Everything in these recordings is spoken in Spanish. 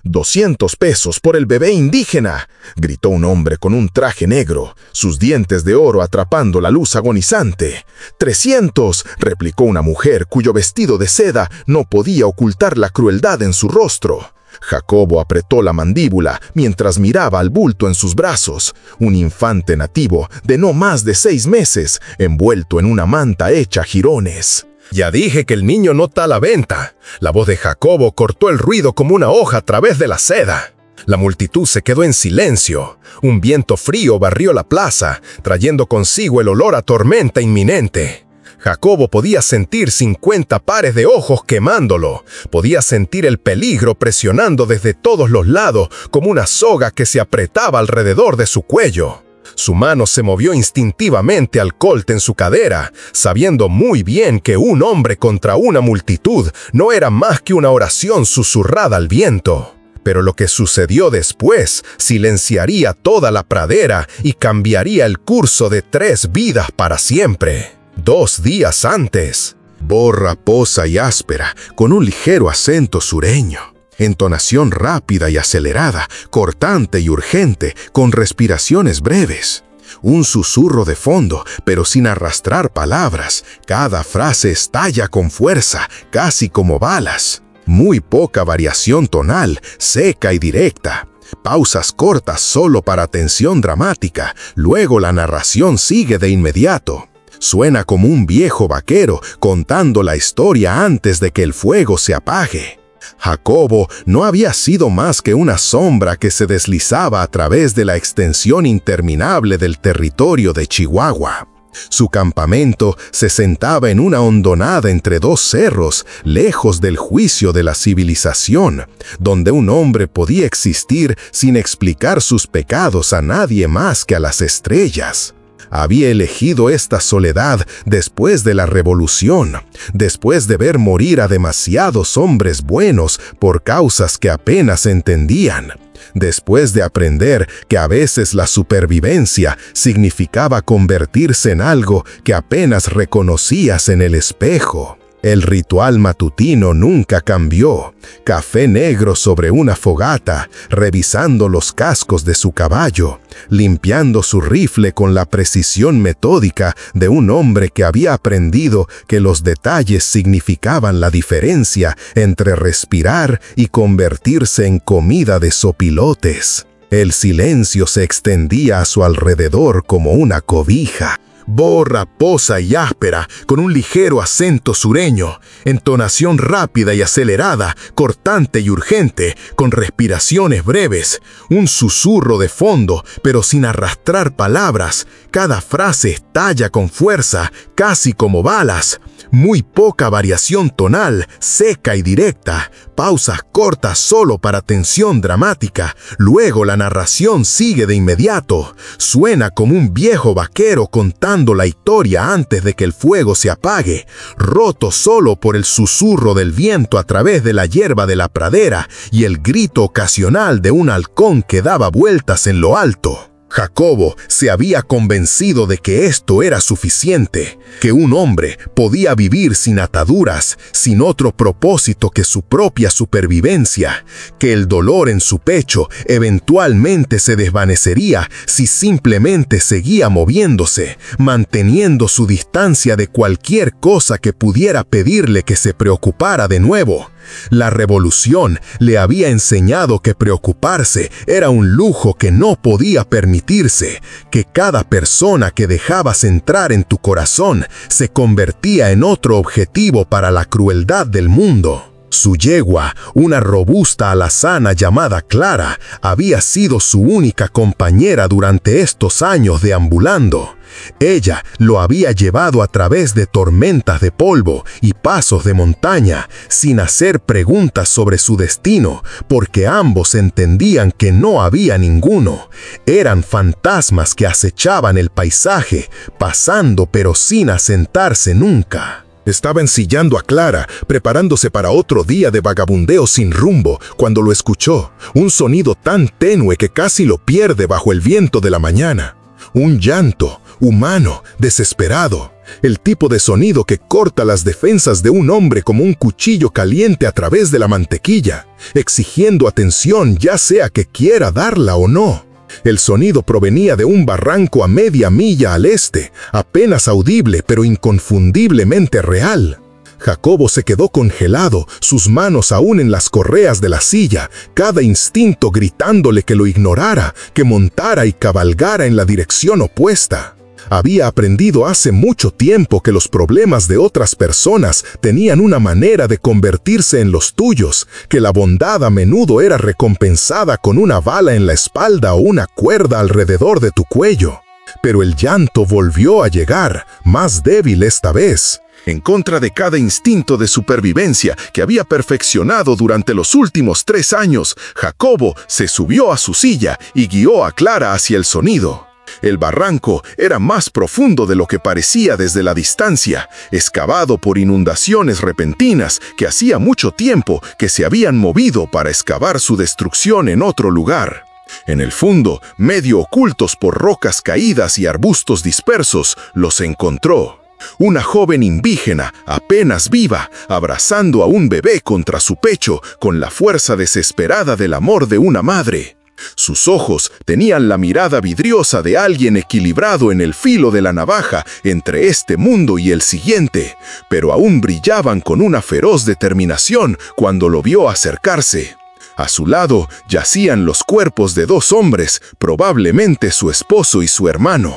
«200 pesos por el bebé indígena», gritó un hombre con un traje negro, sus dientes de oro atrapando la luz agonizante. «300», replicó una mujer cuyo vestido de seda no podía ocultar la crueldad en su rostro. Jacobo apretó la mandíbula mientras miraba al bulto en sus brazos, un infante nativo de no más de 6 meses, envuelto en una manta hecha jirones. «Ya dije que el niño no está a la venta». La voz de Jacobo cortó el ruido como una hoja a través de la seda. La multitud se quedó en silencio. Un viento frío barrió la plaza, trayendo consigo el olor a tormenta inminente. Jacobo podía sentir 50 pares de ojos quemándolo. Podía sentir el peligro presionando desde todos los lados como una soga que se apretaba alrededor de su cuello. Su mano se movió instintivamente al colt en su cadera, sabiendo muy bien que un hombre contra una multitud no era más que una oración susurrada al viento. Pero lo que sucedió después silenciaría toda la pradera y cambiaría el curso de 3 vidas para siempre. 2 días antes. Voz raposa y áspera, con un ligero acento sureño. Entonación rápida y acelerada, cortante y urgente, con respiraciones breves. Un susurro de fondo, pero sin arrastrar palabras. Cada frase estalla con fuerza, casi como balas. Muy poca variación tonal, seca y directa. Pausas cortas solo para tensión dramática, luego la narración sigue de inmediato. Suena como un viejo vaquero contando la historia antes de que el fuego se apague. Jacobo no había sido más que una sombra que se deslizaba a través de la extensión interminable del territorio de Chihuahua. Su campamento se sentaba en una hondonada entre 2 cerros, lejos del juicio de la civilización, donde un hombre podía existir sin explicar sus pecados a nadie más que a las estrellas. Había elegido esta soledad después de la revolución, después de ver morir a demasiados hombres buenos por causas que apenas entendían, después de aprender que a veces la supervivencia significaba convertirse en algo que apenas reconocías en el espejo. El ritual matutino nunca cambió. Café negro sobre una fogata, revisando los cascos de su caballo, limpiando su rifle con la precisión metódica de un hombre que había aprendido que los detalles significaban la diferencia entre respirar y convertirse en comida de sopilotes. El silencio se extendía a su alrededor como una cobija. Voz raposa y áspera, con un ligero acento sureño, entonación rápida y acelerada, cortante y urgente, con respiraciones breves, un susurro de fondo, pero sin arrastrar palabras. Cada frase estalla con fuerza, casi como balas. Muy poca variación tonal, seca y directa, pausas cortas solo para tensión dramática, luego la narración sigue de inmediato. Suena como un viejo vaquero contando la historia antes de que el fuego se apague, roto solo por el susurro del viento a través de la hierba de la pradera y el grito ocasional de un halcón que daba vueltas en lo alto. Jacobo se había convencido de que esto era suficiente, que un hombre podía vivir sin ataduras, sin otro propósito que su propia supervivencia, que el dolor en su pecho eventualmente se desvanecería si simplemente seguía moviéndose, manteniendo su distancia de cualquier cosa que pudiera pedirle que se preocupara de nuevo. La revolución le había enseñado que preocuparse era un lujo que no podía permitirse, que cada persona que dejabas entrar en tu corazón se convertía en otro objetivo para la crueldad del mundo. Su yegua, una robusta alazana llamada Clara, había sido su única compañera durante estos años deambulando. Ella lo había llevado a través de tormentas de polvo y pasos de montaña, sin hacer preguntas sobre su destino, porque ambos entendían que no había ninguno. Eran fantasmas que acechaban el paisaje, pasando pero sin asentarse nunca. Estaba ensillando a Clara, preparándose para otro día de vagabundeo sin rumbo, cuando lo escuchó, un sonido tan tenue que casi lo pierde bajo el viento de la mañana. Un llanto, humano, desesperado. El tipo de sonido que corta las defensas de un hombre como un cuchillo caliente a través de la mantequilla, exigiendo atención ya sea que quiera darla o no. El sonido provenía de un barranco a media milla al este, apenas audible pero inconfundiblemente real. Jacobo se quedó congelado, sus manos aún en las correas de la silla, cada instinto gritándole que lo ignorara, que montara y cabalgara en la dirección opuesta. Había aprendido hace mucho tiempo que los problemas de otras personas tenían una manera de convertirse en los tuyos, que la bondad a menudo era recompensada con una bala en la espalda o una cuerda alrededor de tu cuello. Pero el llanto volvió a llegar, más débil esta vez. En contra de cada instinto de supervivencia que había perfeccionado durante los últimos 3 años, Jacobo se subió a su silla y guió a Clara hacia el sonido. El barranco era más profundo de lo que parecía desde la distancia, excavado por inundaciones repentinas que hacía mucho tiempo que se habían movido para excavar su destrucción en otro lugar. En el fondo, medio ocultos por rocas caídas y arbustos dispersos, los encontró. Una joven indígena, apenas viva, abrazando a un bebé contra su pecho con la fuerza desesperada del amor de una madre. Sus ojos tenían la mirada vidriosa de alguien equilibrado en el filo de la navaja entre este mundo y el siguiente, pero aún brillaban con una feroz determinación cuando lo vio acercarse. A su lado yacían los cuerpos de 2 hombres, probablemente su esposo y su hermano.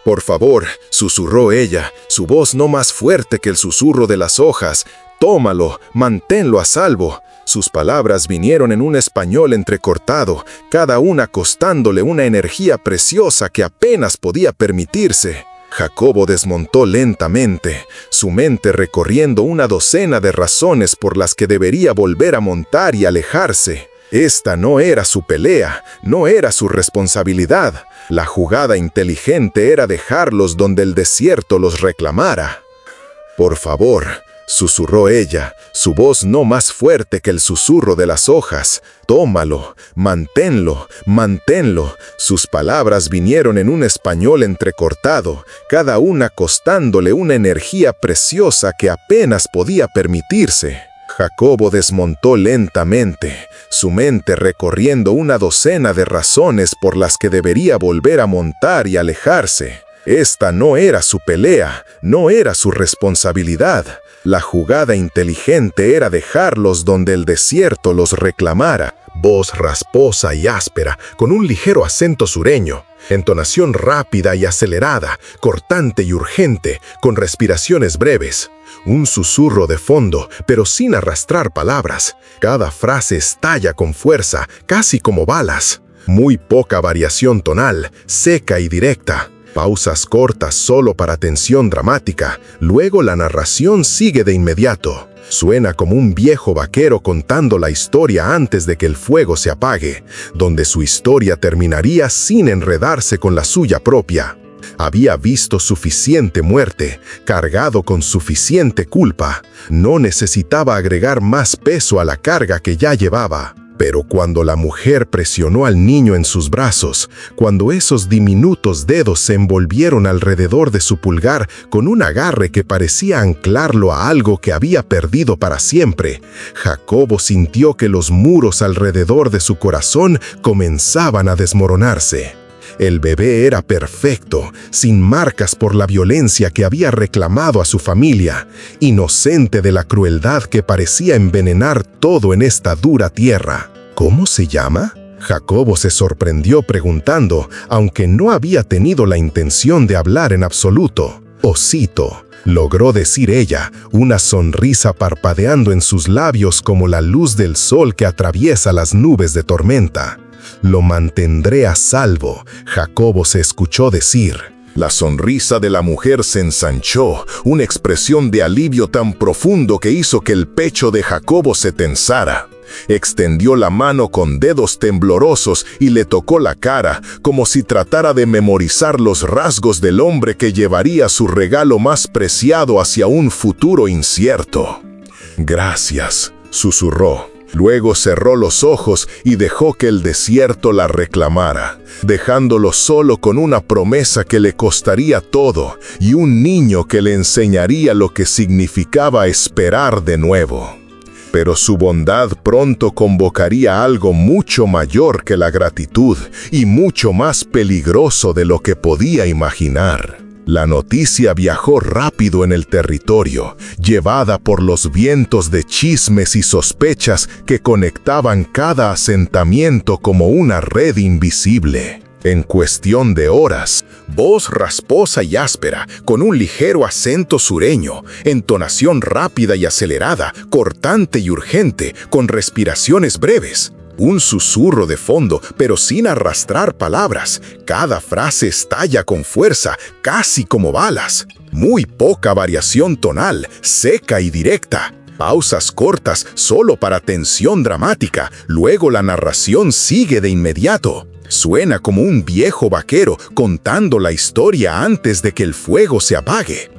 «Por favor», susurró ella, su voz no más fuerte que el susurro de las hojas, «tómalo, manténlo a salvo». Sus palabras vinieron en un español entrecortado, cada una costándole una energía preciosa que apenas podía permitirse. Jacobo desmontó lentamente, su mente recorriendo una docena de razones por las que debería volver a montar y alejarse. Esta no era su pelea, no era su responsabilidad. La jugada inteligente era dejarlos donde el desierto los reclamara. «Por favor», susurró ella, su voz no más fuerte que el susurro de las hojas. «Tómalo, manténlo, manténlo». Sus palabras vinieron en un español entrecortado, cada una costándole una energía preciosa que apenas podía permitirse. Jacobo desmontó lentamente, su mente recorriendo una docena de razones por las que debería volver a montar y alejarse. Esta no era su pelea, no era su responsabilidad. La jugada inteligente era dejarlos donde el desierto los reclamara. Voz rasposa y áspera, con un ligero acento sureño. Entonación rápida y acelerada, cortante y urgente, con respiraciones breves. Un susurro de fondo, pero sin arrastrar palabras. Cada frase estalla con fuerza, casi como balas. Muy poca variación tonal, seca y directa. Pausas cortas solo para tensión dramática, luego la narración sigue de inmediato. Suena como un viejo vaquero contando la historia antes de que el fuego se apague, donde su historia terminaría sin enredarse con la suya propia. Había visto suficiente muerte, cargado con suficiente culpa. No necesitaba agregar más peso a la carga que ya llevaba. Pero cuando la mujer presionó al niño en sus brazos, cuando esos diminutos dedos se envolvieron alrededor de su pulgar con un agarre que parecía anclarlo a algo que había perdido para siempre, Jacobo sintió que los muros alrededor de su corazón comenzaban a desmoronarse. El bebé era perfecto, sin marcas por la violencia que había reclamado a su familia, inocente de la crueldad que parecía envenenar todo en esta dura tierra. ¿Cómo se llama? Jacobo se sorprendió preguntando, aunque no había tenido la intención de hablar en absoluto. «Osito», logró decir ella, una sonrisa parpadeando en sus labios como la luz del sol que atraviesa las nubes de tormenta. «Lo mantendré a salvo», Jacobo se escuchó decir. La sonrisa de la mujer se ensanchó, una expresión de alivio tan profundo que hizo que el pecho de Jacobo se tensara. Extendió la mano con dedos temblorosos y le tocó la cara, como si tratara de memorizar los rasgos del hombre que llevaría su regalo más preciado hacia un futuro incierto. «Gracias», susurró. Luego cerró los ojos y dejó que el desierto la reclamara, dejándolo solo con una promesa que le costaría todo y un niño que le enseñaría lo que significaba esperar de nuevo. Pero su bondad pronto convocaría algo mucho mayor que la gratitud y mucho más peligroso de lo que podía imaginar. La noticia viajó rápido en el territorio, llevada por los vientos de chismes y sospechas que conectaban cada asentamiento como una red invisible. En cuestión de horas, voz rasposa y áspera, con un ligero acento sureño, entonación rápida y acelerada, cortante y urgente, con respiraciones breves. Un susurro de fondo, pero sin arrastrar palabras. Cada frase estalla con fuerza, casi como balas. Muy poca variación tonal, seca y directa. Pausas cortas solo para tensión dramática, luego la narración sigue de inmediato. Suena como un viejo vaquero contando la historia antes de que el fuego se apague.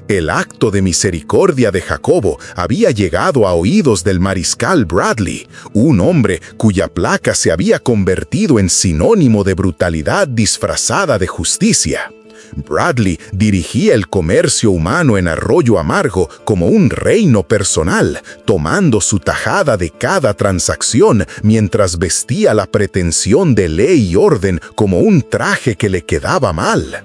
El acto de misericordia de Jacobo había llegado a oídos del mariscal Bradley, un hombre cuya placa se había convertido en sinónimo de brutalidad disfrazada de justicia. Bradley dirigía el comercio humano en Arroyo Amargo como un reino personal, tomando su tajada de cada transacción mientras vestía la pretensión de ley y orden como un traje que le quedaba mal.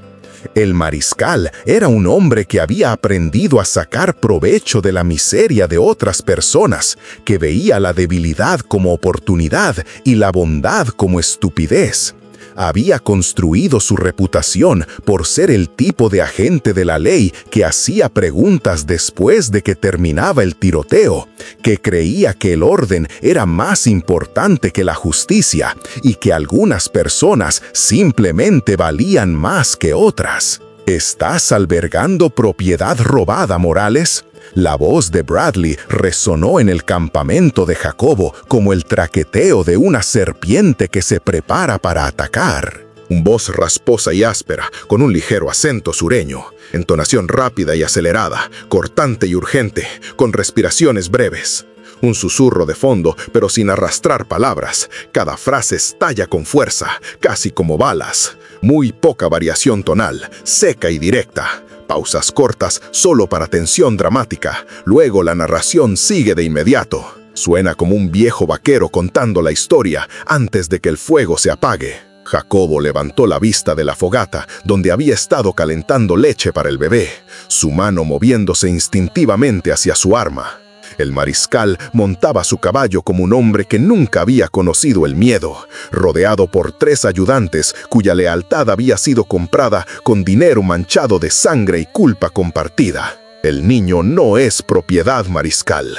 El mariscal era un hombre que había aprendido a sacar provecho de la miseria de otras personas, que veía la debilidad como oportunidad y la bondad como estupidez. Había construido su reputación por ser el tipo de agente de la ley que hacía preguntas después de que terminaba el tiroteo, que creía que el orden era más importante que la justicia y que algunas personas simplemente valían más que otras. ¿Estás albergando propiedad robada, Morales? La voz de Bradley resonó en el campamento de Jacobo como el traqueteo de una serpiente que se prepara para atacar. Voz rasposa y áspera, con un ligero acento sureño, entonación rápida y acelerada, cortante y urgente, con respiraciones breves. Un susurro de fondo, pero sin arrastrar palabras. Cada frase estalla con fuerza, casi como balas. Muy poca variación tonal, seca y directa. Pausas cortas solo para tensión dramática. Luego la narración sigue de inmediato. Suena como un viejo vaquero contando la historia antes de que el fuego se apague. Jacobo levantó la vista de la fogata donde había estado calentando leche para el bebé, su mano moviéndose instintivamente hacia su arma. El mariscal montaba su caballo como un hombre que nunca había conocido el miedo, rodeado por 3 ayudantes cuya lealtad había sido comprada con dinero manchado de sangre y culpa compartida. El niño no es propiedad, mariscal.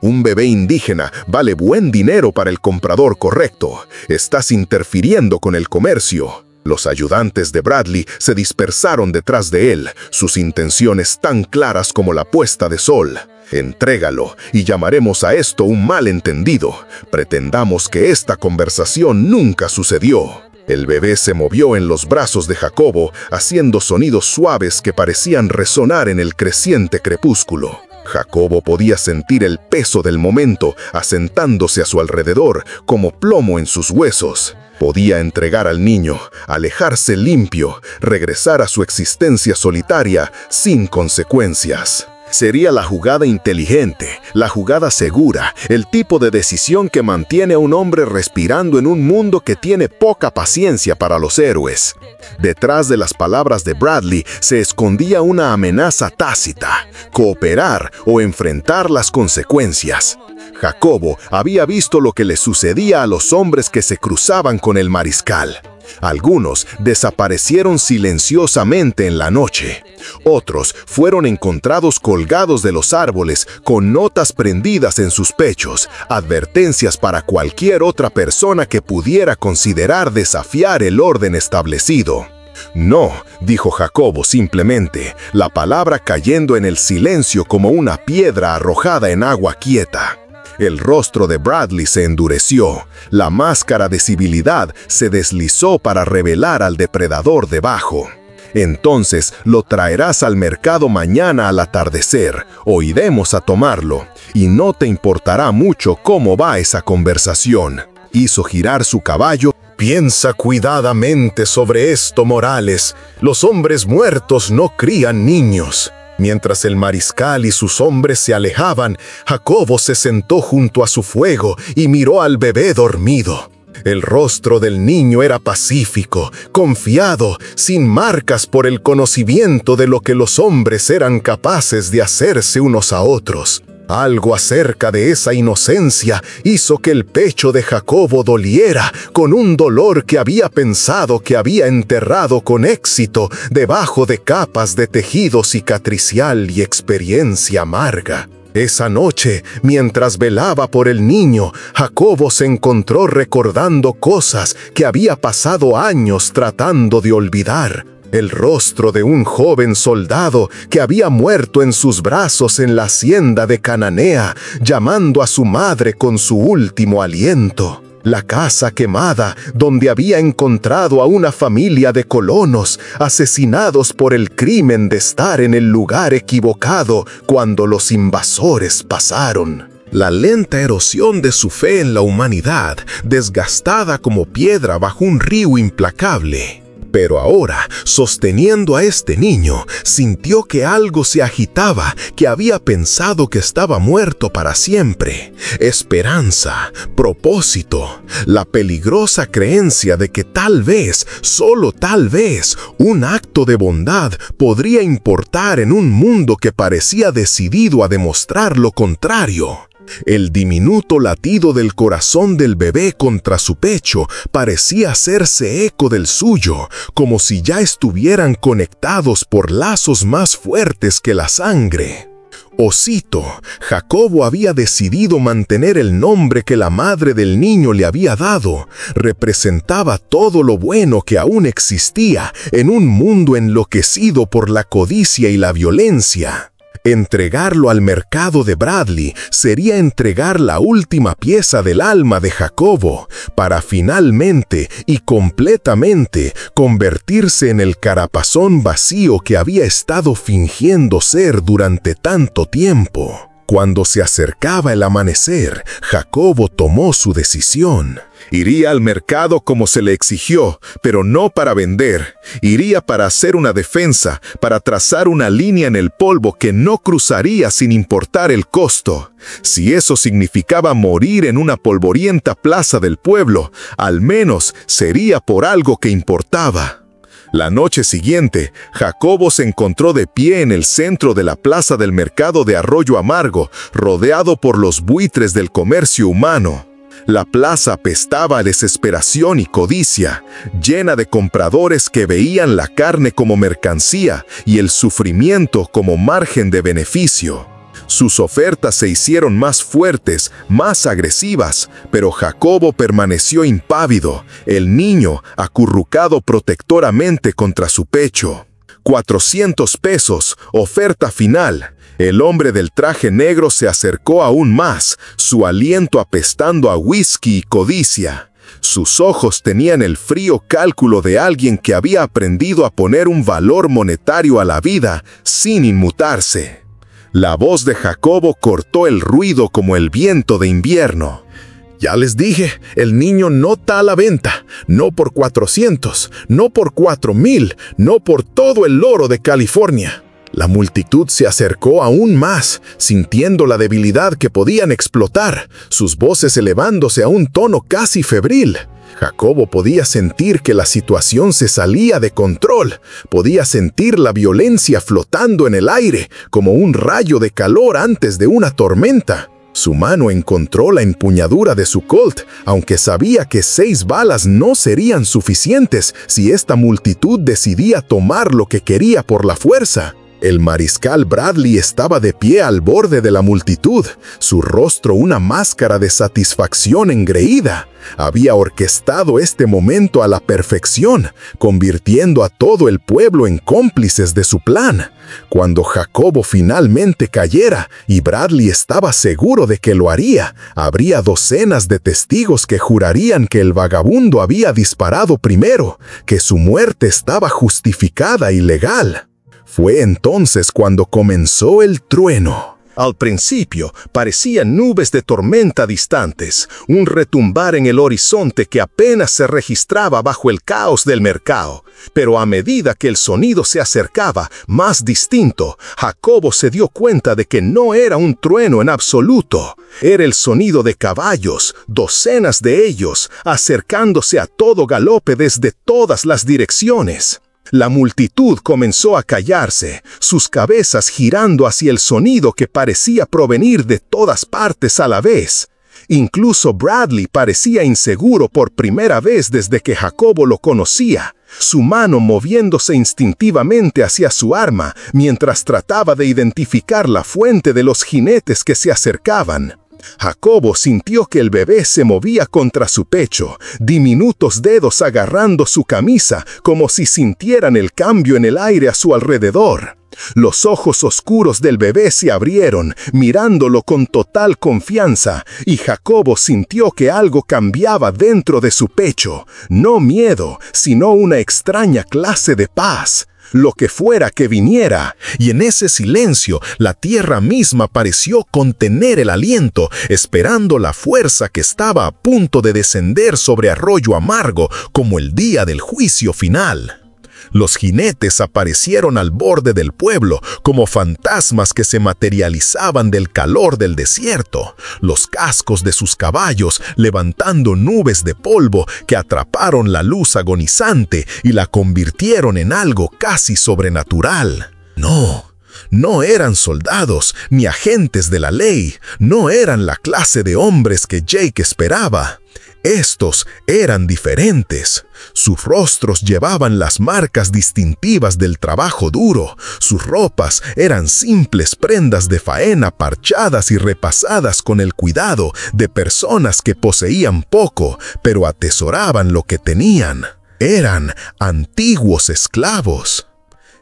Un bebé indígena vale buen dinero para el comprador correcto. Estás interfiriendo con el comercio. Los ayudantes de Bradley se dispersaron detrás de él, sus intenciones tan claras como la puesta de sol. Entrégalo y llamaremos a esto un malentendido. Pretendamos que esta conversación nunca sucedió. El bebé se movió en los brazos de Jacobo, haciendo sonidos suaves que parecían resonar en el creciente crepúsculo. Jacobo podía sentir el peso del momento asentándose a su alrededor como plomo en sus huesos. Podía entregar al niño, alejarse limpio, regresar a su existencia solitaria sin consecuencias. Sería la jugada inteligente, la jugada segura, el tipo de decisión que mantiene a un hombre respirando en un mundo que tiene poca paciencia para los héroes. Detrás de las palabras de Bradley se escondía una amenaza tácita: cooperar o enfrentar las consecuencias. Jacobo había visto lo que le sucedía a los hombres que se cruzaban con el mariscal. Algunos desaparecieron silenciosamente en la noche. Otros fueron encontrados colgados de los árboles con notas prendidas en sus pechos, advertencias para cualquier otra persona que pudiera considerar desafiar el orden establecido. No, dijo Jacobo simplemente, la palabra cayendo en el silencio como una piedra arrojada en agua quieta. El rostro de Bradley se endureció. La máscara de civilidad se deslizó para revelar al depredador debajo. Entonces lo traerás al mercado mañana al atardecer, o iremos a tomarlo, y no te importará mucho cómo va esa conversación. Hizo girar su caballo. Piensa cuidadamente sobre esto, Morales. Los hombres muertos no crían niños. Mientras el mariscal y sus hombres se alejaban, Jacobo se sentó junto a su fuego y miró al bebé dormido. El rostro del niño era pacífico, confiado, sin marcas por el conocimiento de lo que los hombres eran capaces de hacerse unos a otros. Algo acerca de esa inocencia hizo que el pecho de Jacobo doliera con un dolor que había pensado que había enterrado con éxito debajo de capas de tejido cicatricial y experiencia amarga. Esa noche, mientras velaba por el niño, Jacobo se encontró recordando cosas que había pasado años tratando de olvidar. El rostro de un joven soldado que había muerto en sus brazos en la hacienda de Cananea, llamando a su madre con su último aliento. La casa quemada, donde había encontrado a una familia de colonos asesinados por el crimen de estar en el lugar equivocado cuando los invasores pasaron. La lenta erosión de su fe en la humanidad, desgastada como piedra bajo un río implacable. Pero ahora, sosteniendo a este niño, sintió que algo se agitaba, que había pensado que estaba muerto para siempre. Esperanza, propósito, la peligrosa creencia de que tal vez, solo tal vez, un acto de bondad podría importar en un mundo que parecía decidido a demostrar lo contrario. El diminuto latido del corazón del bebé contra su pecho parecía hacerse eco del suyo, como si ya estuvieran conectados por lazos más fuertes que la sangre. Osito, Jacobo había decidido mantener el nombre que la madre del niño le había dado. Representaba todo lo bueno que aún existía en un mundo enloquecido por la codicia y la violencia. Entregarlo al mercado de Bradley sería entregar la última pieza del alma de Jacobo, para finalmente y completamente convertirse en el carapazón vacío que había estado fingiendo ser durante tanto tiempo. Cuando se acercaba el amanecer, Jacobo tomó su decisión. Iría al mercado como se le exigió, pero no para vender. Iría para hacer una defensa, para trazar una línea en el polvo que no cruzaría sin importar el costo. Si eso significaba morir en una polvorienta plaza del pueblo, al menos sería por algo que importaba. La noche siguiente, Jacobo se encontró de pie en el centro de la plaza del mercado de Arroyo Amargo, rodeado por los buitres del comercio humano. La plaza apestaba a desesperación y codicia, llena de compradores que veían la carne como mercancía y el sufrimiento como margen de beneficio. Sus ofertas se hicieron más fuertes, más agresivas, pero Jacobo permaneció impávido, el niño acurrucado protectoramente contra su pecho. 400 pesos, oferta final. El hombre del traje negro se acercó aún más, su aliento apestando a whisky y codicia. Sus ojos tenían el frío cálculo de alguien que había aprendido a poner un valor monetario a la vida sin inmutarse. La voz de Jacobo cortó el ruido como el viento de invierno. Ya les dije, el niño no está a la venta, no por 400, no por 4,000, no por todo el oro de California. La multitud se acercó aún más, sintiendo la debilidad que podían explotar, sus voces elevándose a un tono casi febril. Jacobo podía sentir que la situación se salía de control, podía sentir la violencia flotando en el aire, como un rayo de calor antes de una tormenta. Su mano encontró la empuñadura de su Colt, aunque sabía que 6 balas no serían suficientes si esta multitud decidía tomar lo que quería por la fuerza. El mariscal Bradley estaba de pie al borde de la multitud, su rostro una máscara de satisfacción engreída. Había orquestado este momento a la perfección, convirtiendo a todo el pueblo en cómplices de su plan. Cuando Jacobo finalmente cayera, y Bradley estaba seguro de que lo haría, habría docenas de testigos que jurarían que el vagabundo había disparado primero, que su muerte estaba justificada y legal. Fue entonces cuando comenzó el trueno. Al principio parecían nubes de tormenta distantes, un retumbar en el horizonte que apenas se registraba bajo el caos del mercado. Pero a medida que el sonido se acercaba, más distinto, Jacobo se dio cuenta de que no era un trueno en absoluto. Era el sonido de caballos, docenas de ellos, acercándose a todo galope desde todas las direcciones. La multitud comenzó a callarse, sus cabezas girando hacia el sonido que parecía provenir de todas partes a la vez. Incluso Bradley parecía inseguro por primera vez desde que Jacobo lo conocía, su mano moviéndose instintivamente hacia su arma mientras trataba de identificar la fuente de los jinetes que se acercaban. Jacobo sintió que el bebé se movía contra su pecho, diminutos dedos agarrando su camisa como si sintieran el cambio en el aire a su alrededor. Los ojos oscuros del bebé se abrieron, mirándolo con total confianza, y Jacobo sintió que algo cambiaba dentro de su pecho, no miedo, sino una extraña clase de paz. Lo que fuera que viniera, y en ese silencio la tierra misma pareció contener el aliento, esperando la fuerza que estaba a punto de descender sobre Arroyo Amargo como el día del juicio final. Los jinetes aparecieron al borde del pueblo como fantasmas que se materializaban del calor del desierto, los cascos de sus caballos levantando nubes de polvo que atraparon la luz agonizante y la convirtieron en algo casi sobrenatural. No eran soldados ni agentes de la ley, no eran la clase de hombres que Jake esperaba. Estos eran diferentes. Sus rostros llevaban las marcas distintivas del trabajo duro. Sus ropas eran simples prendas de faena parchadas y repasadas con el cuidado de personas que poseían poco, pero atesoraban lo que tenían. Eran antiguos esclavos.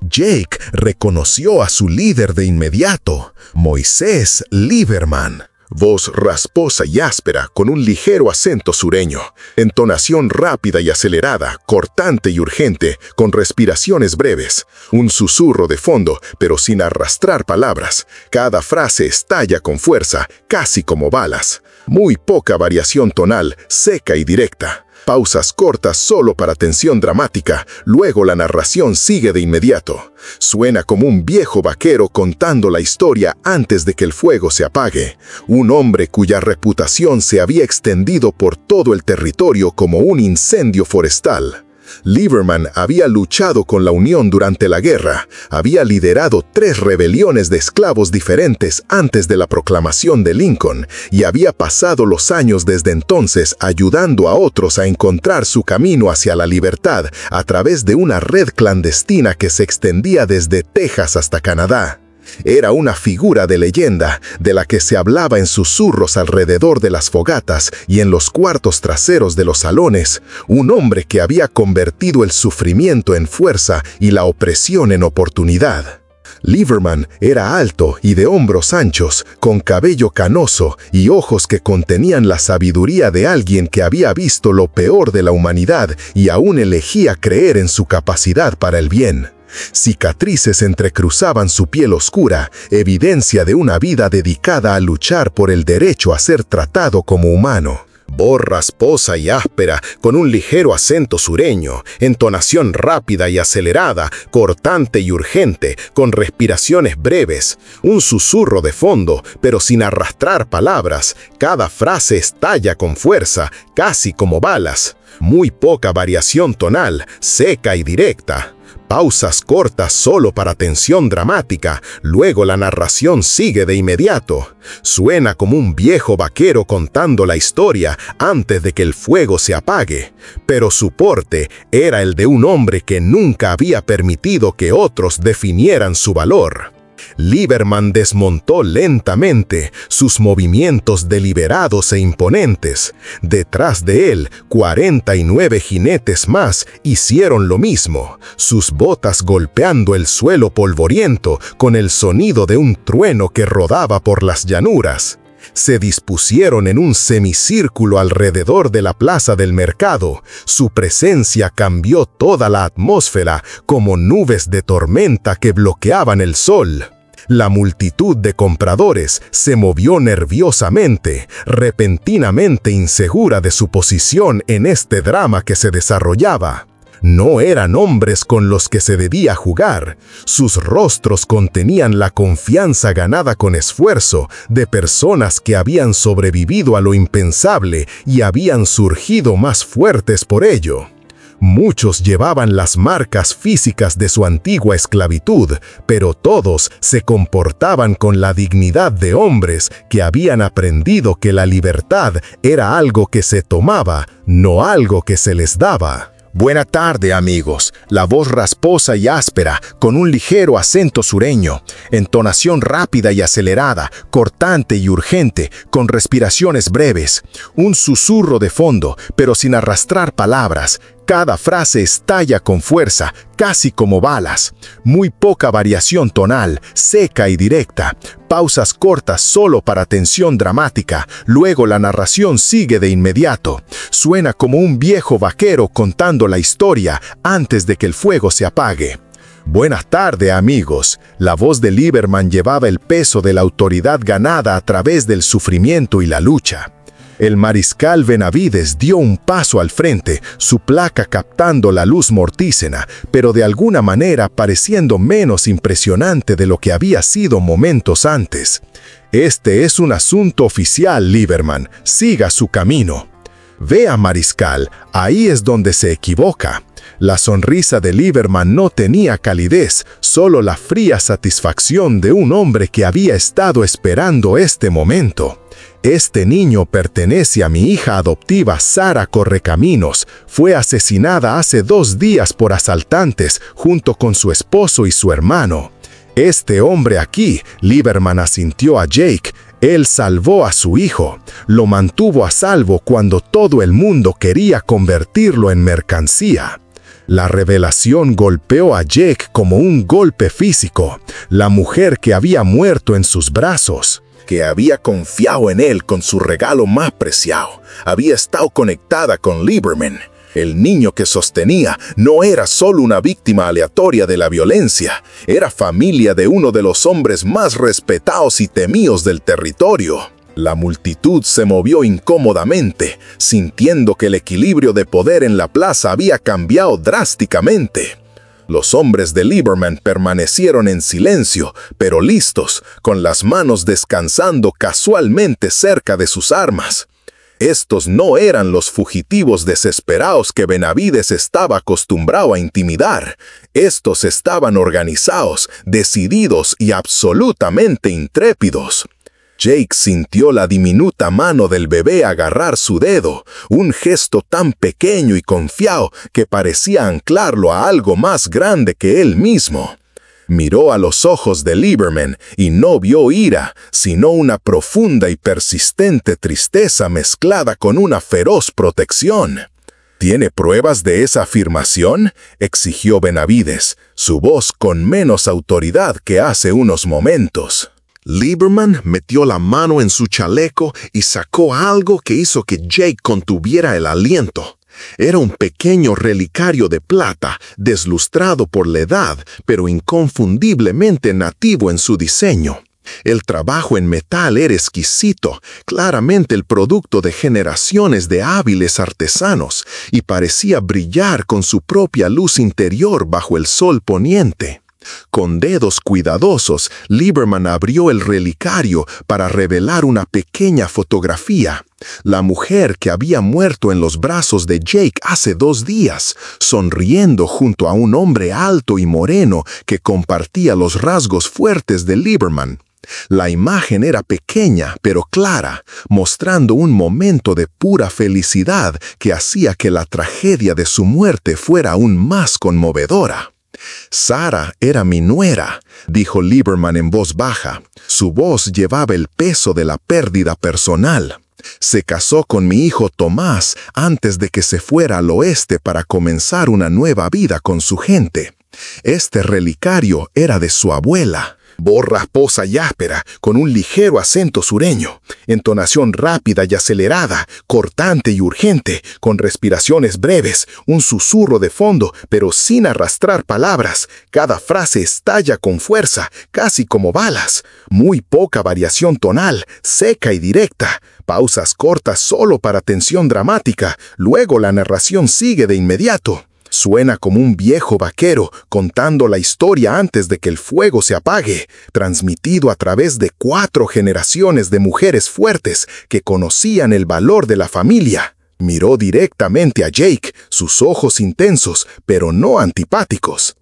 Jake reconoció a su líder de inmediato, Moisés Lieberman. Voz rasposa y áspera, con un ligero acento sureño, entonación rápida y acelerada, cortante y urgente, con respiraciones breves, un susurro de fondo, pero sin arrastrar palabras. Cada frase estalla con fuerza, casi como balas. Muy poca variación tonal, seca y directa. Pausas cortas solo para tensión dramática, luego la narración sigue de inmediato. Suena como un viejo vaquero contando la historia antes de que el fuego se apague. Un hombre cuya reputación se había extendido por todo el territorio como un incendio forestal. Lieberman había luchado con la Unión durante la guerra, había liderado 3 rebeliones de esclavos diferentes antes de la proclamación de Lincoln y había pasado los años desde entonces ayudando a otros a encontrar su camino hacia la libertad a través de una red clandestina que se extendía desde Texas hasta Canadá. Era una figura de leyenda de la que se hablaba en susurros alrededor de las fogatas y en los cuartos traseros de los salones, un hombre que había convertido el sufrimiento en fuerza y la opresión en oportunidad. Lieberman era alto y de hombros anchos, con cabello canoso y ojos que contenían la sabiduría de alguien que había visto lo peor de la humanidad y aún elegía creer en su capacidad para el bien. Cicatrices entrecruzaban su piel oscura, evidencia de una vida dedicada a luchar por el derecho a ser tratado como humano. Voz rasposa y áspera, con un ligero acento sureño, entonación rápida y acelerada, cortante y urgente, con respiraciones breves, un susurro de fondo, pero sin arrastrar palabras. Cada frase estalla con fuerza, casi como balas. Muy poca variación tonal, seca y directa. Pausas cortas solo para tensión dramática, luego la narración sigue de inmediato. Suena como un viejo vaquero contando la historia antes de que el fuego se apague, pero su porte era el de un hombre que nunca había permitido que otros definieran su valor. Lieberman desmontó lentamente, sus movimientos deliberados e imponentes. Detrás de él, 49 jinetes más hicieron lo mismo, sus botas golpeando el suelo polvoriento con el sonido de un trueno que rodaba por las llanuras. Se dispusieron en un semicírculo alrededor de la plaza del mercado. Su presencia cambió toda la atmósfera como nubes de tormenta que bloqueaban el sol. La multitud de compradores se movió nerviosamente, repentinamente insegura de su posición en este drama que se desarrollaba. No eran hombres con los que se debía jugar. Sus rostros contenían la confianza ganada con esfuerzo de personas que habían sobrevivido a lo impensable y habían surgido más fuertes por ello. Muchos llevaban las marcas físicas de su antigua esclavitud, pero todos se comportaban con la dignidad de hombres que habían aprendido que la libertad era algo que se tomaba, no algo que se les daba. Buena tarde, amigos. La voz rasposa y áspera, con un ligero acento sureño, entonación rápida y acelerada, cortante y urgente, con respiraciones breves, un susurro de fondo, pero sin arrastrar palabras. Cada frase estalla con fuerza, casi como balas. Muy poca variación tonal, seca y directa. Pausas cortas solo para tensión dramática. Luego la narración sigue de inmediato. Suena como un viejo vaquero contando la historia antes de que el fuego se apague. Buenas tardes, amigos. La voz de Lieberman llevaba el peso de la autoridad ganada a través del sufrimiento y la lucha. El mariscal Benavides dio un paso al frente, su placa captando la luz mortícera, pero de alguna manera pareciendo menos impresionante de lo que había sido momentos antes. Este es un asunto oficial, Lieberman. Siga su camino. Vea, mariscal, ahí es donde se equivoca. La sonrisa de Lieberman no tenía calidez, solo la fría satisfacción de un hombre que había estado esperando este momento. Este niño pertenece a mi hija adoptiva Sara Correcaminos. Fue asesinada hace 2 días por asaltantes junto con su esposo y su hermano. Este hombre aquí, Lieberman asintió a Jake, él salvó a su hijo, lo mantuvo a salvo cuando todo el mundo quería convertirlo en mercancía. La revelación golpeó a Jake como un golpe físico, la mujer que había muerto en sus brazos, que había confiado en él con su regalo más preciado, había estado conectada con Lieberman. El niño que sostenía no era solo una víctima aleatoria de la violencia, era familia de uno de los hombres más respetados y temidos del territorio. La multitud se movió incómodamente, sintiendo que el equilibrio de poder en la plaza había cambiado drásticamente. Los hombres de Lieberman permanecieron en silencio, pero listos, con las manos descansando casualmente cerca de sus armas. Estos no eran los fugitivos desesperados que Benavides estaba acostumbrado a intimidar. Estos estaban organizados, decididos y absolutamente intrépidos. Jake sintió la diminuta mano del bebé agarrar su dedo, un gesto tan pequeño y confiado que parecía anclarlo a algo más grande que él mismo. Miró a los ojos de Lieberman y no vio ira, sino una profunda y persistente tristeza mezclada con una feroz protección. ¿Tiene pruebas de esa afirmación?, exigió Benavides, su voz con menos autoridad que hace unos momentos. Lieberman metió la mano en su chaleco y sacó algo que hizo que Jake contuviera el aliento. Era un pequeño relicario de plata, deslustrado por la edad, pero inconfundiblemente nativo en su diseño. El trabajo en metal era exquisito, claramente el producto de generaciones de hábiles artesanos, y parecía brillar con su propia luz interior bajo el sol poniente. Con dedos cuidadosos, Lieberman abrió el relicario para revelar una pequeña fotografía. La mujer que había muerto en los brazos de Jake hace 2 días, sonriendo junto a un hombre alto y moreno que compartía los rasgos fuertes de Lieberman. La imagen era pequeña pero clara, mostrando un momento de pura felicidad que hacía que la tragedia de su muerte fuera aún más conmovedora. «Sara era mi nuera», dijo Lieberman en voz baja. Su voz llevaba el peso de la pérdida personal. «Se casó con mi hijo Tomás antes de que se fuera al oeste para comenzar una nueva vida con su gente. Este relicario era de su abuela». Voz rasposa y áspera, con un ligero acento sureño, entonación rápida y acelerada, cortante y urgente, con respiraciones breves, un susurro de fondo, pero sin arrastrar palabras. Cada frase estalla con fuerza, casi como balas. Muy poca variación tonal, seca y directa. Pausas cortas solo para tensión dramática, luego la narración sigue de inmediato. Suena como un viejo vaquero contando la historia antes de que el fuego se apague, transmitido a través de 4 generaciones de mujeres fuertes que conocían el valor de la familia. Miró directamente a Jake, sus ojos intensos, pero no antipáticos.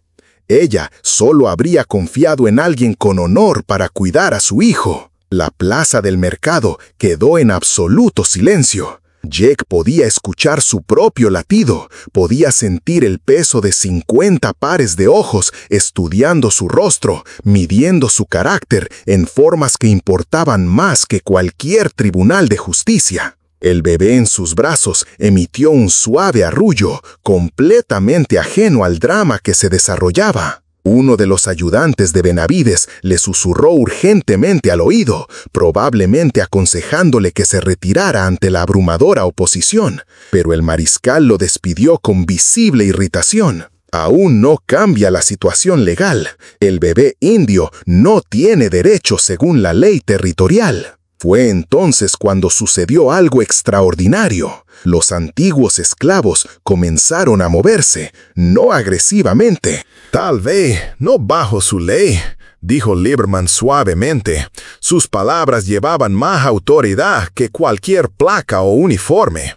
Ella solo habría confiado en alguien con honor para cuidar a su hijo. La plaza del mercado quedó en absoluto silencio. Jake podía escuchar su propio latido, podía sentir el peso de 50 pares de ojos estudiando su rostro, midiendo su carácter en formas que importaban más que cualquier tribunal de justicia. El bebé en sus brazos emitió un suave arrullo, completamente ajeno al drama que se desarrollaba. Uno de los ayudantes de Benavides le susurró urgentemente al oído, probablemente aconsejándole que se retirara ante la abrumadora oposición, pero el mariscal lo despidió con visible irritación. Aún no cambia la situación legal. El bebé indio no tiene derechos según la ley territorial. Fue entonces cuando sucedió algo extraordinario. Los antiguos esclavos comenzaron a moverse, no agresivamente. «Tal vez no bajo su ley», dijo Lieberman suavemente. Sus palabras llevaban más autoridad que cualquier placa o uniforme.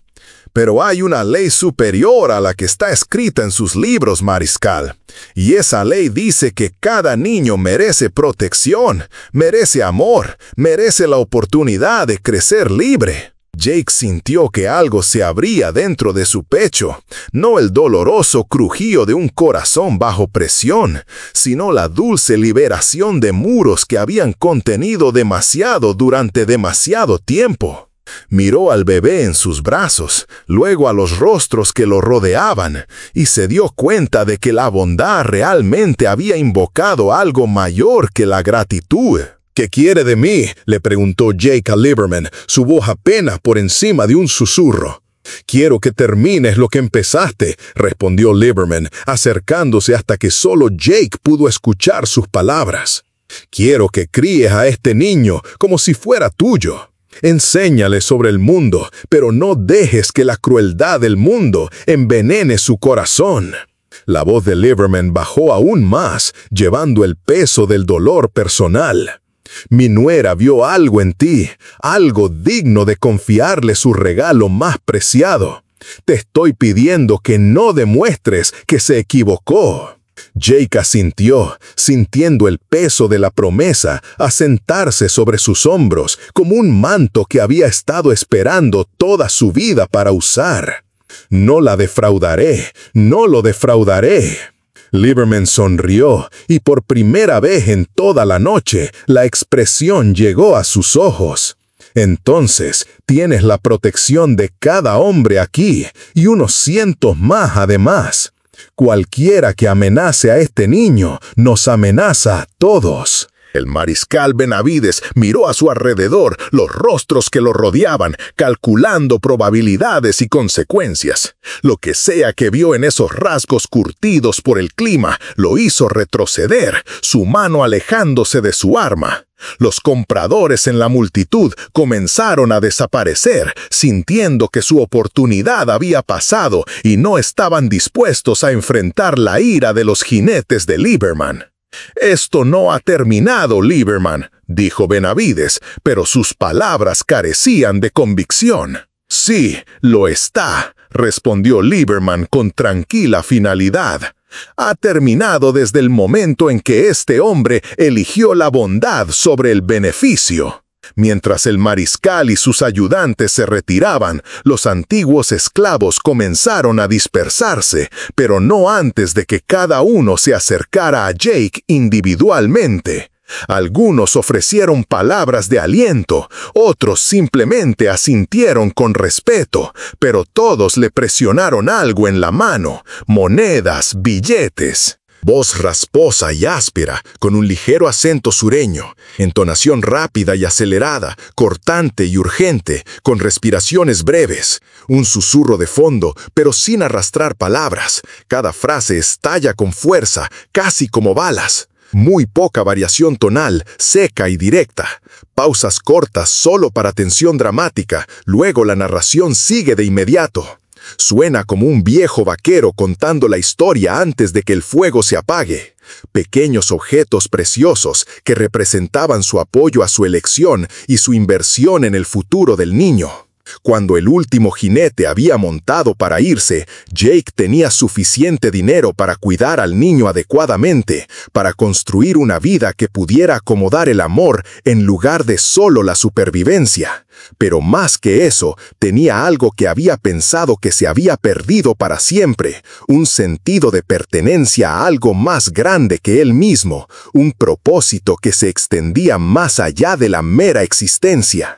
«Pero hay una ley superior a la que está escrita en sus libros, mariscal. Y esa ley dice que cada niño merece protección, merece amor, merece la oportunidad de crecer libre». Jake sintió que algo se abría dentro de su pecho, no el doloroso crujido de un corazón bajo presión, sino la dulce liberación de muros que habían contenido demasiado durante demasiado tiempo. Miró al bebé en sus brazos, luego a los rostros que lo rodeaban, y se dio cuenta de que la bondad realmente había invocado algo mayor que la gratitud. «¿Qué quiere de mí?», le preguntó Jake a Lieberman, su voz apenas por encima de un susurro. «Quiero que termines lo que empezaste», respondió Lieberman, acercándose hasta que solo Jake pudo escuchar sus palabras. «Quiero que críes a este niño como si fuera tuyo. Enséñale sobre el mundo, pero no dejes que la crueldad del mundo envenene su corazón». La voz de Lieberman bajó aún más, llevando el peso del dolor personal. «Mi nuera vio algo en ti, algo digno de confiarle su regalo más preciado. Te estoy pidiendo que no demuestres que se equivocó». Jake asintió, sintiendo el peso de la promesa asentarse sobre sus hombros como un manto que había estado esperando toda su vida para usar. «No la defraudaré, no lo defraudaré». Lieberman sonrió, y por primera vez en toda la noche, la expresión llegó a sus ojos. «Entonces, tienes la protección de cada hombre aquí, y unos cientos más además. Cualquiera que amenace a este niño, nos amenaza a todos». El mariscal Benavides miró a su alrededor, los rostros que lo rodeaban, calculando probabilidades y consecuencias. Lo que sea que vio en esos rasgos curtidos por el clima, lo hizo retroceder, su mano alejándose de su arma. Los compradores en la multitud comenzaron a desaparecer, sintiendo que su oportunidad había pasado y no estaban dispuestos a enfrentar la ira de los jinetes de Lieberman. «Esto no ha terminado, Lieberman», dijo Benavides, pero sus palabras carecían de convicción. «Sí, lo está», respondió Lieberman con tranquila finalidad. «Ha terminado desde el momento en que este hombre eligió la bondad sobre el beneficio». Mientras el mariscal y sus ayudantes se retiraban, los antiguos esclavos comenzaron a dispersarse, pero no antes de que cada uno se acercara a Jake individualmente. Algunos ofrecieron palabras de aliento, otros simplemente asintieron con respeto, pero todos le presionaron algo en la mano, monedas, billetes. Voz rasposa y áspera, con un ligero acento sureño, entonación rápida y acelerada, cortante y urgente, con respiraciones breves, un susurro de fondo, pero sin arrastrar palabras. Cada frase estalla con fuerza, casi como balas. Muy poca variación tonal, seca y directa. Pausas cortas solo para tensión dramática, luego la narración sigue de inmediato. Suena como un viejo vaquero contando la historia antes de que el fuego se apague. Pequeños objetos preciosos que representaban su apoyo a su elección y su inversión en el futuro del niño. Cuando el último jinete había montado para irse, Jake tenía suficiente dinero para cuidar al niño adecuadamente, para construir una vida que pudiera acomodar el amor en lugar de solo la supervivencia. Pero más que eso, tenía algo que había pensado que se había perdido para siempre, un sentido de pertenencia a algo más grande que él mismo, un propósito que se extendía más allá de la mera existencia.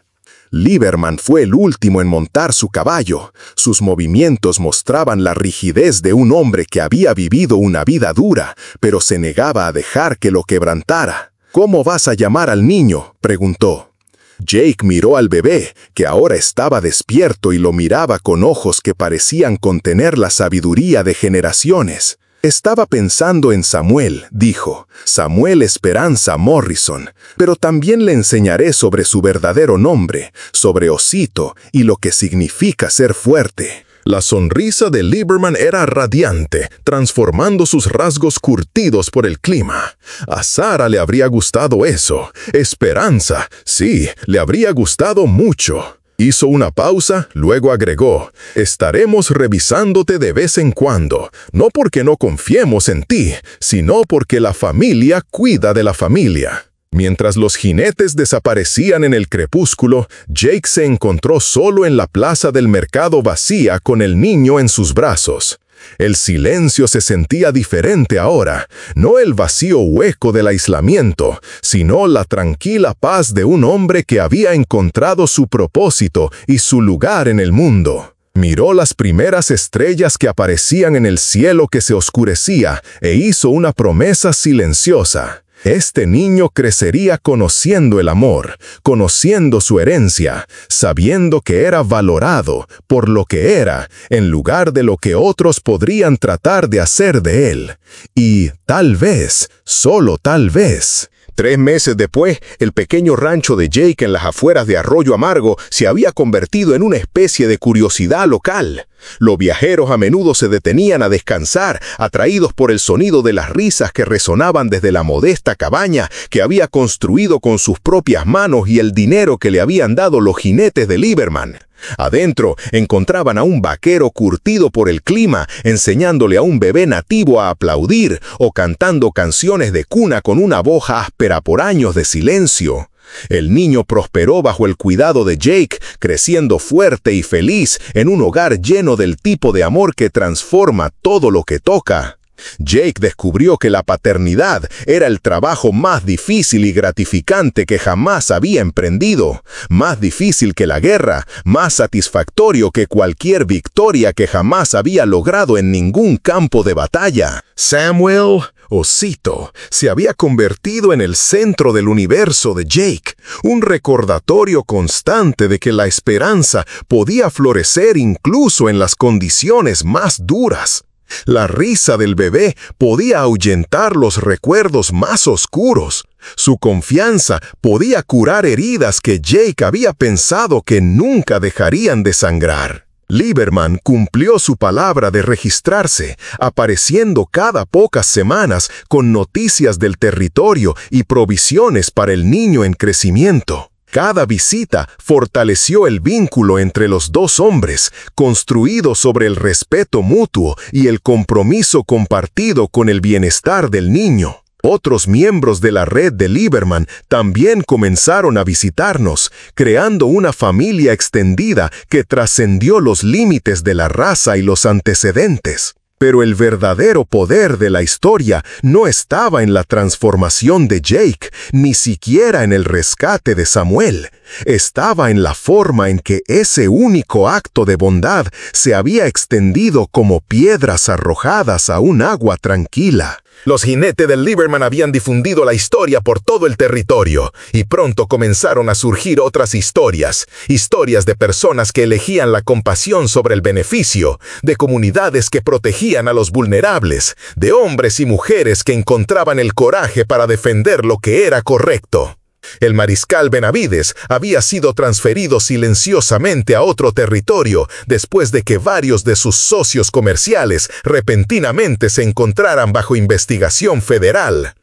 Lieberman fue el último en montar su caballo. Sus movimientos mostraban la rigidez de un hombre que había vivido una vida dura, pero se negaba a dejar que lo quebrantara. «¿Cómo vas a llamar al niño?», preguntó. Jake miró al bebé, que ahora estaba despierto y lo miraba con ojos que parecían contener la sabiduría de generaciones. «Estaba pensando en Samuel», dijo, «Samuel Esperanza Morrison, pero también le enseñaré sobre su verdadero nombre, sobre Osito y lo que significa ser fuerte». La sonrisa de Lieberman era radiante, transformando sus rasgos curtidos por el clima. A Sara le habría gustado eso. Esperanza, sí, le habría gustado mucho. Hizo una pausa, luego agregó, «Estaremos revisándote de vez en cuando, no porque no confiemos en ti, sino porque la familia cuida de la familia». Mientras los jinetes desaparecían en el crepúsculo, Jake se encontró solo en la plaza del mercado vacía con el niño en sus brazos. El silencio se sentía diferente ahora, no el vacío hueco del aislamiento, sino la tranquila paz de un hombre que había encontrado su propósito y su lugar en el mundo. Miró las primeras estrellas que aparecían en el cielo que se oscurecía e hizo una promesa silenciosa. Este niño crecería conociendo el amor, conociendo su herencia, sabiendo que era valorado por lo que era, en lugar de lo que otros podrían tratar de hacer de él. Y tal vez, solo tal vez. 3 meses después, el pequeño rancho de Jake en las afueras de Arroyo Amargo se había convertido en una especie de curiosidad local. Los viajeros a menudo se detenían a descansar, atraídos por el sonido de las risas que resonaban desde la modesta cabaña que había construido con sus propias manos y el dinero que le habían dado los jinetes de Lieberman. Adentro encontraban a un vaquero curtido por el clima, enseñándole a un bebé nativo a aplaudir o cantando canciones de cuna con una voz áspera por años de silencio. El niño prosperó bajo el cuidado de Jake, creciendo fuerte y feliz en un hogar lleno del tipo de amor que transforma todo lo que toca. Jake descubrió que la paternidad era el trabajo más difícil y gratificante que jamás había emprendido, más difícil que la guerra, más satisfactorio que cualquier victoria que jamás había logrado en ningún campo de batalla. Samuel, Osito, se había convertido en el centro del universo de Jake, un recordatorio constante de que la esperanza podía florecer incluso en las condiciones más duras. La risa del bebé podía ahuyentar los recuerdos más oscuros. Su confianza podía curar heridas que Jake había pensado que nunca dejarían de sangrar. Lieberman cumplió su palabra de registrarse, apareciendo cada pocas semanas con noticias del territorio y provisiones para el niño en crecimiento. Cada visita fortaleció el vínculo entre los dos hombres, construido sobre el respeto mutuo y el compromiso compartido con el bienestar del niño. Otros miembros de la red de Lieberman también comenzaron a visitarnos, creando una familia extendida que trascendió los límites de la raza y los antecedentes. Pero el verdadero poder de la historia no estaba en la transformación de Jake, ni siquiera en el rescate de Samuel. Estaba en la forma en que ese único acto de bondad se había extendido como piedras arrojadas a un agua tranquila. Los jinetes del Lieberman habían difundido la historia por todo el territorio, y pronto comenzaron a surgir otras historias de personas que elegían la compasión sobre el beneficio, de comunidades que protegían a los vulnerables, de hombres y mujeres que encontraban el coraje para defender lo que era correcto. El mariscal Benavides había sido transferido silenciosamente a otro territorio después de que varios de sus socios comerciales repentinamente se encontraran bajo investigación federal.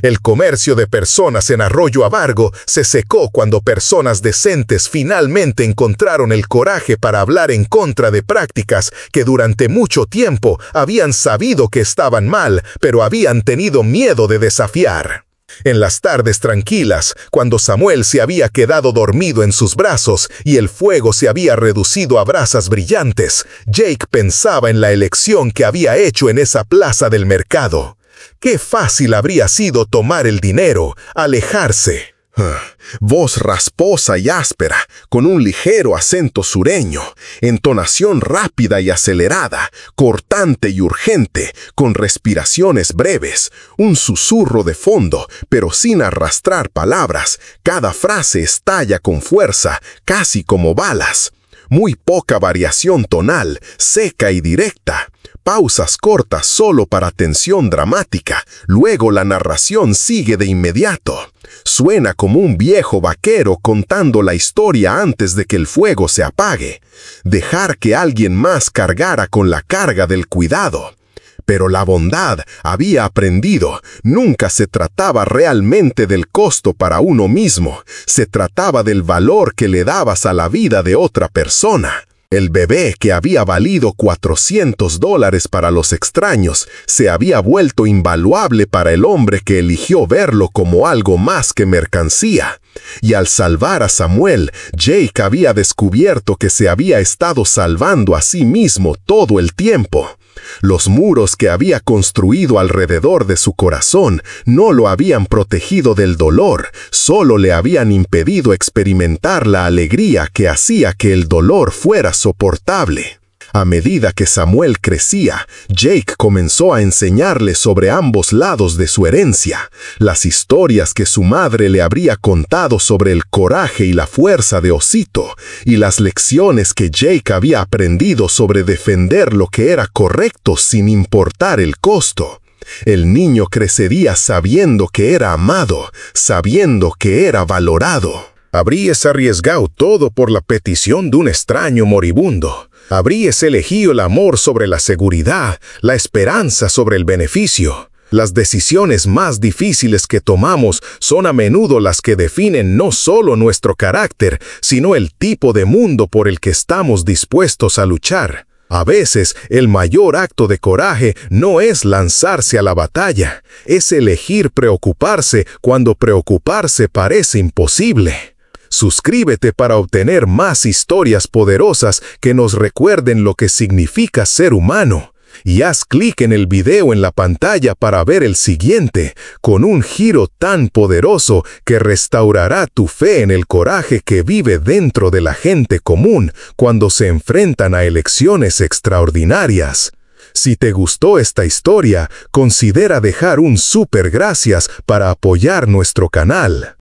El comercio de personas en Arroyo Amargo se secó cuando personas decentes finalmente encontraron el coraje para hablar en contra de prácticas que durante mucho tiempo habían sabido que estaban mal, pero habían tenido miedo de desafiar. En las tardes tranquilas, cuando Samuel se había quedado dormido en sus brazos y el fuego se había reducido a brasas brillantes, Jake pensaba en la elección que había hecho en esa plaza del mercado. Qué fácil habría sido tomar el dinero, alejarse. Voz rasposa y áspera, con un ligero acento sureño, entonación rápida y acelerada, cortante y urgente, con respiraciones breves, un susurro de fondo, pero sin arrastrar palabras. Cada frase estalla con fuerza, casi como balas. Muy poca variación tonal, seca y directa. Pausas cortas solo para tensión dramática, luego la narración sigue de inmediato. Suena como un viejo vaquero contando la historia antes de que el fuego se apague. Dejar que alguien más cargara con la carga del cuidado. Pero la bondad, había aprendido, nunca se trataba realmente del costo para uno mismo, se trataba del valor que le dabas a la vida de otra persona. El bebé que había valido $400 para los extraños se había vuelto invaluable para el hombre que eligió verlo como algo más que mercancía. Y al salvar a Samuel, Jake había descubierto que se había estado salvando a sí mismo todo el tiempo. Los muros que había construido alrededor de su corazón no lo habían protegido del dolor, solo le habían impedido experimentar la alegría que hacía que el dolor fuera soportable. A medida que Samuel crecía, Jake comenzó a enseñarle sobre ambos lados de su herencia, las historias que su madre le habría contado sobre el coraje y la fuerza de Osito, y las lecciones que Jake había aprendido sobre defender lo que era correcto sin importar el costo. El niño crecería sabiendo que era amado, sabiendo que era valorado. Habrías arriesgado todo por la petición de un extraño moribundo. Habrías elegido el amor sobre la seguridad, la esperanza sobre el beneficio. Las decisiones más difíciles que tomamos son a menudo las que definen no solo nuestro carácter, sino el tipo de mundo por el que estamos dispuestos a luchar. A veces, el mayor acto de coraje no es lanzarse a la batalla, es elegir preocuparse cuando preocuparse parece imposible. Suscríbete para obtener más historias poderosas que nos recuerden lo que significa ser humano. Y haz clic en el video en la pantalla para ver el siguiente, con un giro tan poderoso que restaurará tu fe en el coraje que vive dentro de la gente común cuando se enfrentan a elecciones extraordinarias. Si te gustó esta historia, considera dejar un súper gracias para apoyar nuestro canal.